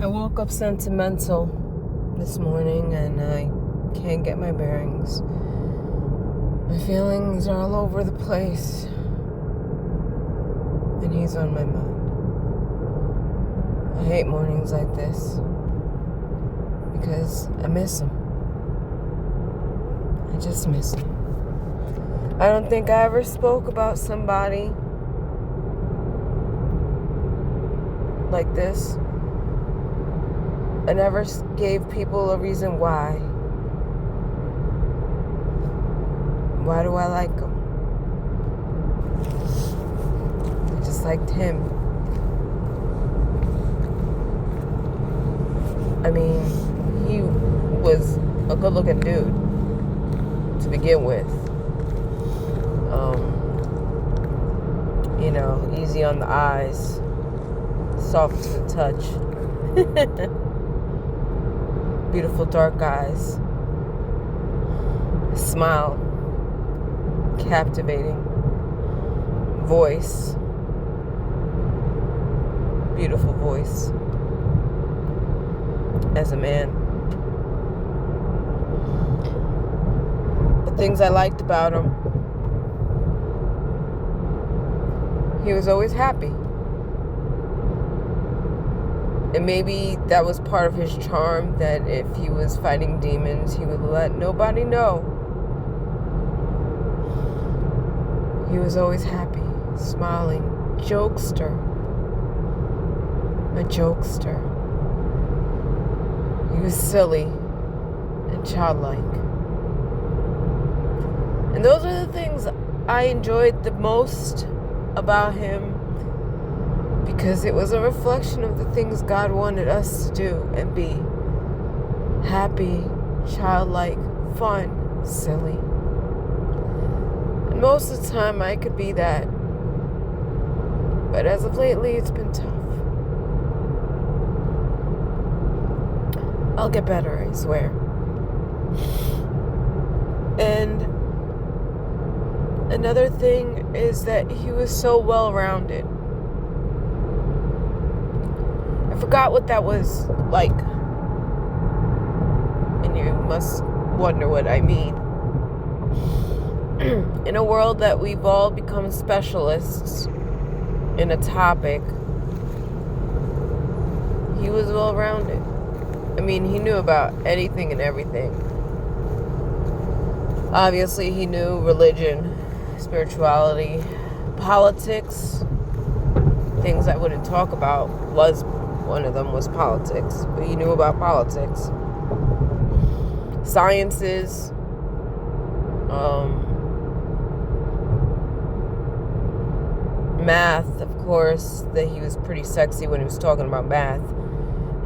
I woke up sentimental this morning and I can't get my bearings. My feelings are all over the place. And he's on my mind. I hate mornings like this because I miss him. I just miss him. I don't think I ever spoke about somebody like this. I never gave people a reason why. Why do I like him? I just liked him. I mean, he was a good-looking dude to begin with. Easy on the eyes, soft to the touch. Beautiful dark eyes. Smile. Captivating. Voice. Beautiful voice. As a man. The things I liked about him. He was always happy. And maybe that was part of his charm, that if he was fighting demons, he would let nobody know. He was always happy, smiling, jokester. A jokester. He was silly and childlike. And those are the things I enjoyed the most about him, because it was a reflection of the things God wanted us to do and be. Happy, childlike, fun, silly. And most of the time I could be that. But as of lately, it's been tough. I'll get better, I swear. And another thing is that he was so well-rounded. I forgot what that was like. And you must wonder what I mean. In a world that we've all become specialists in a topic, he was well-rounded. I mean, he knew about anything and everything. Obviously, he knew religion, spirituality, politics. Things I wouldn't talk about one of them was politics, but he knew about politics. Sciences, math, of course, that he was pretty sexy when he was talking about math.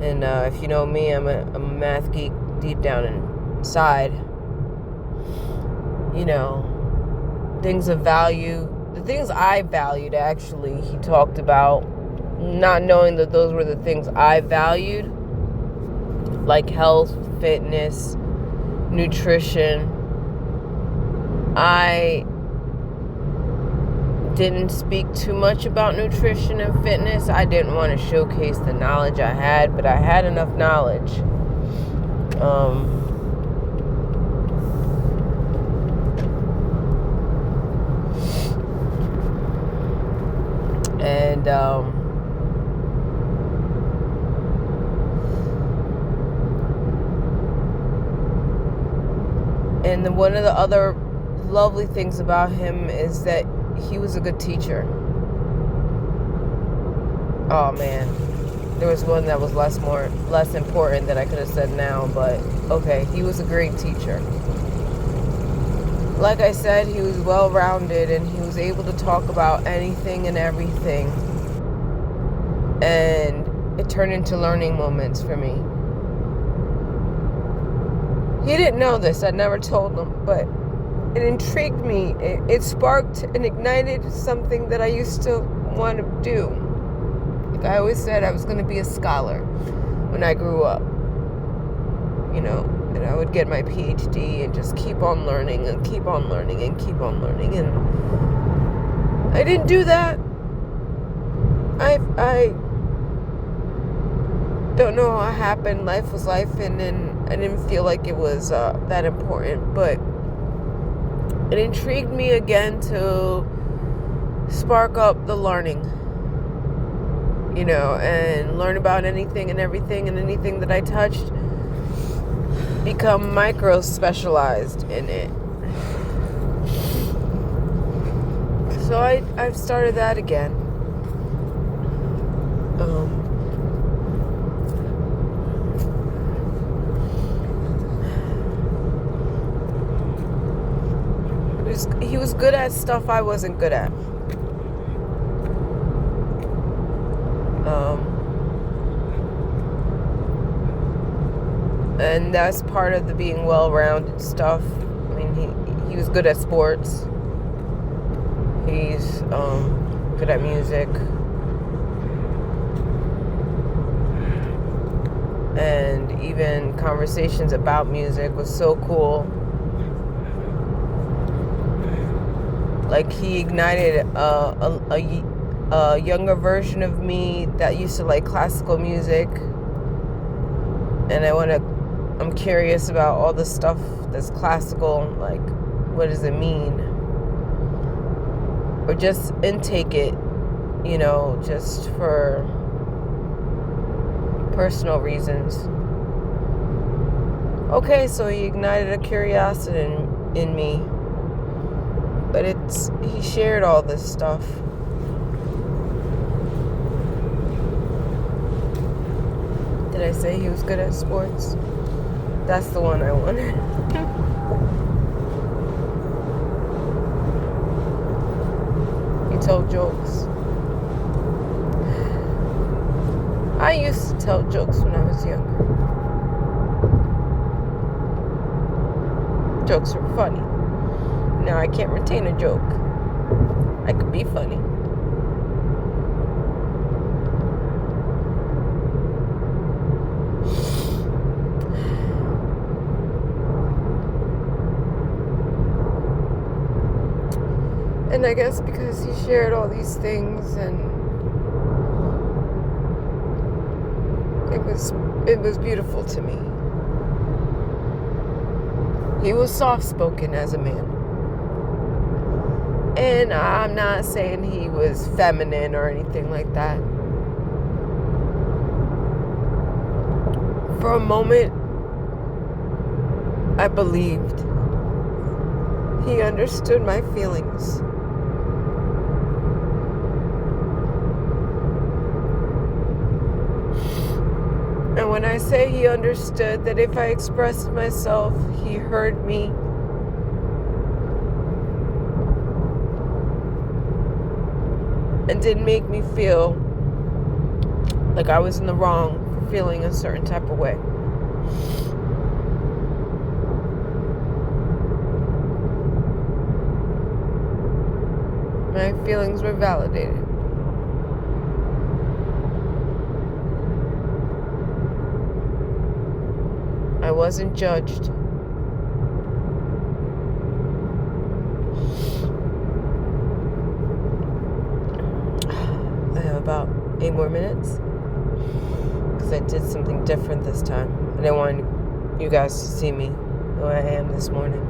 And if you know me, I'm a math geek deep down inside. Things of value, the things I valued, actually, he talked about, not knowing that those were the things I valued, like health, fitness, nutrition. I didn't speak too much about nutrition and fitness. I didn't want to showcase the knowledge I had, but I had enough knowledge. And one of the other lovely things about him is that he was a good teacher. Oh man, there was one that was less important that I could have said now, but okay, he was a great teacher. Like I said, he was well-rounded and he was able to talk about anything and everything. And it turned into learning moments for me. He didn't know this, I never told him, but it intrigued me. It sparked and ignited something that I used to want to do. Like I always said, I was going to be a scholar when I grew up. And I would get my PhD and just keep on learning and keep on learning and keep on learning. And I didn't do that. I Don't know how it happened. Life was life, and then I didn't feel like it was that important. But it intrigued me again to spark up the learning, and learn about anything and everything, and anything that I touched, become micro specialized in it. So I've started that again. He was good at stuff I wasn't good at. And that's part of the being well-rounded stuff. I mean, he was good at sports. He's good at music. And even conversations about music was so cool. Like, he ignited a younger version of me that used to like classical music. And I'm curious about all the stuff that's classical. Like, what does it mean? Or just intake it, just for personal reasons. Okay, so he ignited a curiosity in me. But he shared all this stuff. Did I say he was good at sports? That's the one I wanted. He told jokes. I used to tell jokes when I was younger. Jokes were funny. Now I can't retain a joke. I could be funny. And I guess because he shared all these things, and it was beautiful to me. He was soft-spoken as a man. And I'm not saying he was feminine or anything like that. For a moment, I believed he understood my feelings. And when I say he understood that if I expressed myself, he heard me. And didn't make me feel like I was in the wrong for feeling a certain type of way. My feelings were validated. I wasn't judged. I have about 8 more minutes because I did something different this time. I didn't want you guys to see me the way I am this morning.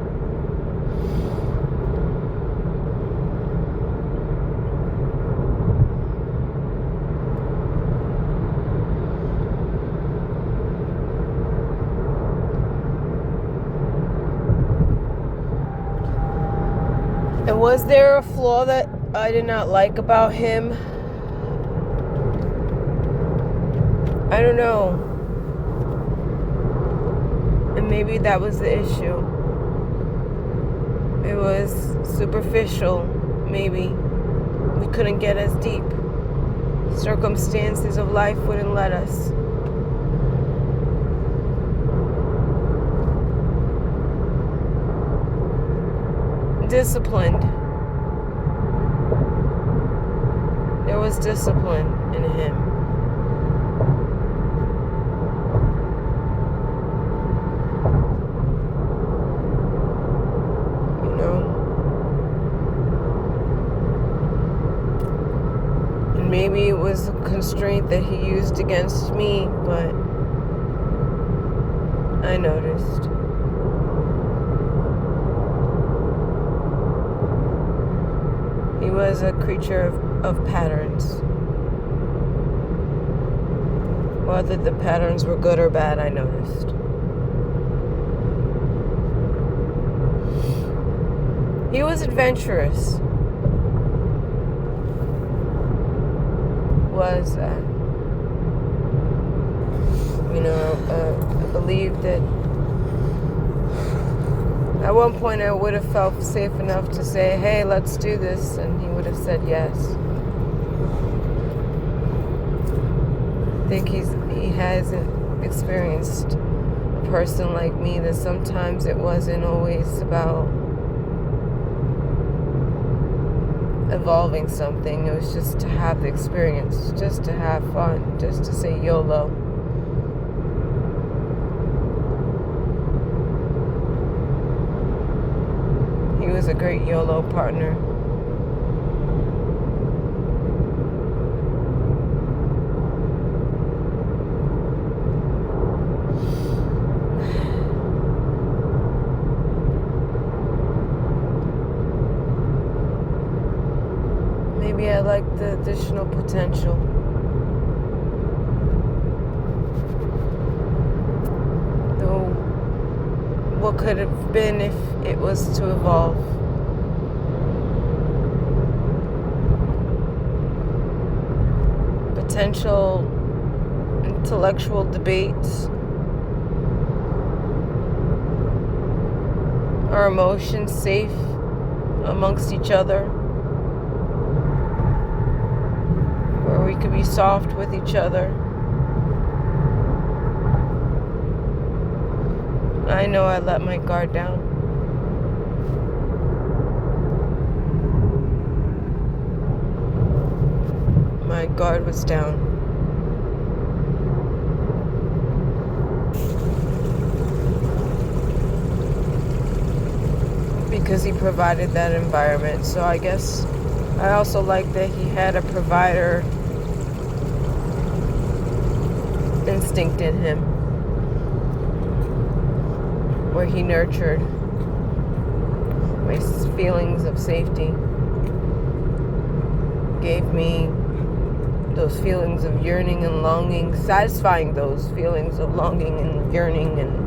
And was there a flaw that I did not like about him? I don't know. And maybe that was the issue. It was superficial, maybe. We couldn't get as deep. Circumstances of life wouldn't let us. Disciplined. There was discipline in him. And maybe it was a constraint think that he used against me, but I noticed. He was a creature of patterns. Whether the patterns were good or bad, I noticed. He was adventurous. I believe that at one point I would have felt safe enough to say, hey, let's do this, and he would have said yes. I think he hasn't experienced a person like me, that sometimes it wasn't always about evolving something. It was just to have the experience, just to have fun, just to say YOLO. He was a great YOLO partner. Maybe I like the additional potential. Though, what could have been if it was to evolve? Potential intellectual debates. Our emotions safe amongst each other. Where we could be soft with each other. I know I let my guard down. My guard was down. Because he provided that environment. So I guess I also like that he had a provider instinct in him, where he nurtured my feelings of safety, gave me those feelings of yearning and longing, satisfying those feelings of longing and yearning, and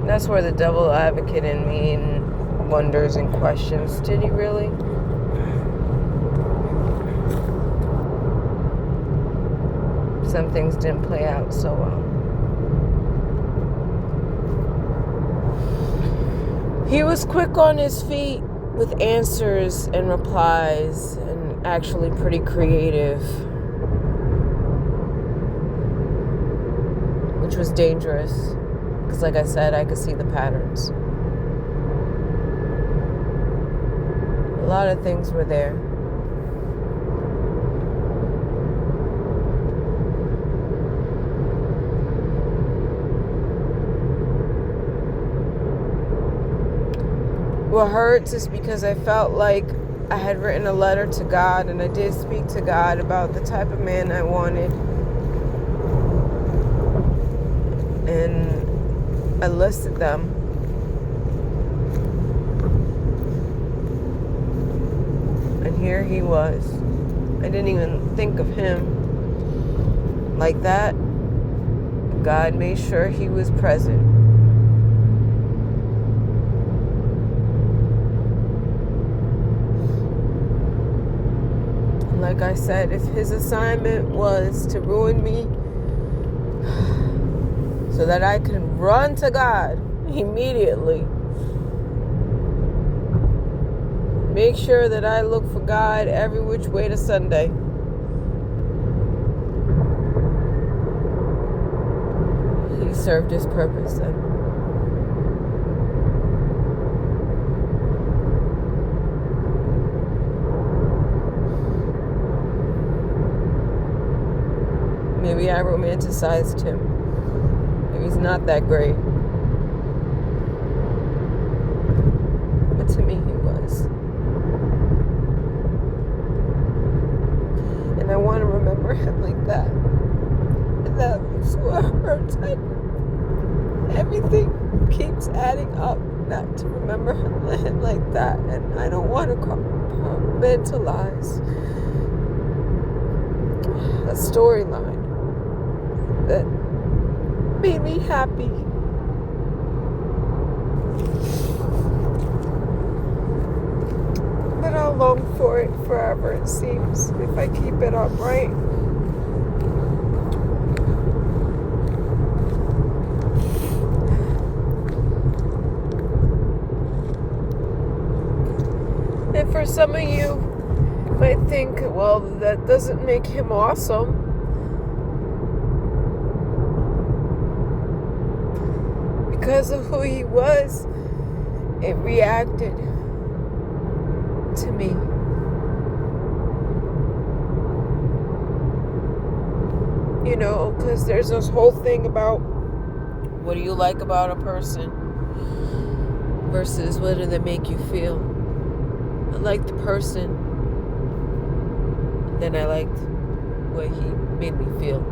that's where the devil advocate in me wonders and questions, did he really? Some things didn't play out so well. He was quick on his feet with answers and replies, and actually pretty creative, which was dangerous. Because like I said, I could see the patterns. A lot of things were there. What hurts is because I felt like I had written a letter to God, and I did speak to God about the type of man I wanted. And I listed them. And here he was. I didn't even think of him like that. God made sure he was present. Like I said, if his assignment was to ruin me so that I could run to God immediately, make sure that I look for God every which way to Sunday, he served his purpose then. Maybe I romanticized him. Maybe he's not that great. out not to remember him like that, and I don't want to compartmentalize a storyline that made me happy. But I'll long for it forever, it seems, if I keep it up, right? And for some of you might think, well, that doesn't make him awesome. Because of who he was, it reacted to me. You know, because there's this whole thing about what do you like about a person versus what do they make you feel. I liked the person, then I liked what he made me feel.